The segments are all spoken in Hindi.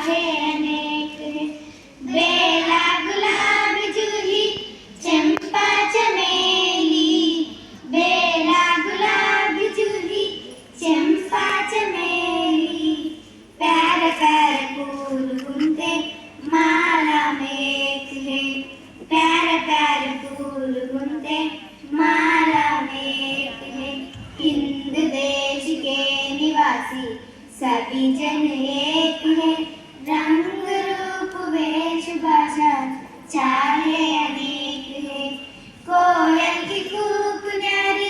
चाहे अनेक है। बेला गुलाब जूही चंपा चमेली, बेला गुलाब जूही चंपा चमेली, प्यार प्यार फूल बुनते माला में एक है, प्यार प्यार फूल बुनते माला में एक है। हिंद देश के निवासी सभी जन एक है, रंग रूप वेश भाषा चाहे अनेक है। कोयल की कूक न्यारी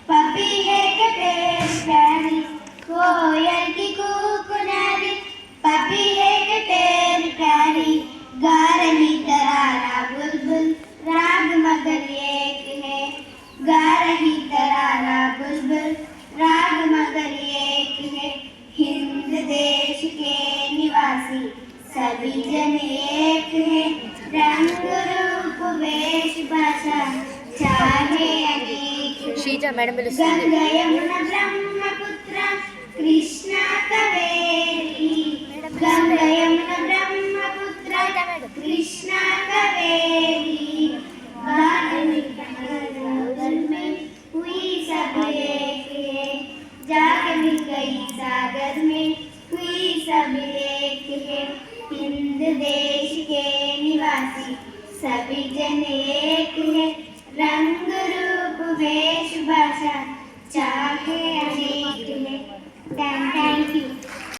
पपीहे के पेड़ प्यारी, कोयल की कूक न्यारी पपीहे के पेड़ प्यारी, गा रही तरारा बुलबुल राग मगर एक है, गा रही तरारा बुलबुल राग मगर एक है। हिंद देश के निवासी सभी जन एक है, रंग रूप वेश भाषा चाहे अनेक है। శ్రీజ మేడం गंगा పిలుస్తుంది. यमुना ब्रह्मपुत्र कृष्णा कावेरी, गंगा यमुना ब्रह्मपुत्र कृष्णा कावेरी, धार्मिक नगर में हुई सब एक है, जाके मिल गई सागर में हुई सब एक है। हिंद देश के निवासी सभी जन एक है, रंग रूप वेश भाषा चाहे अनेक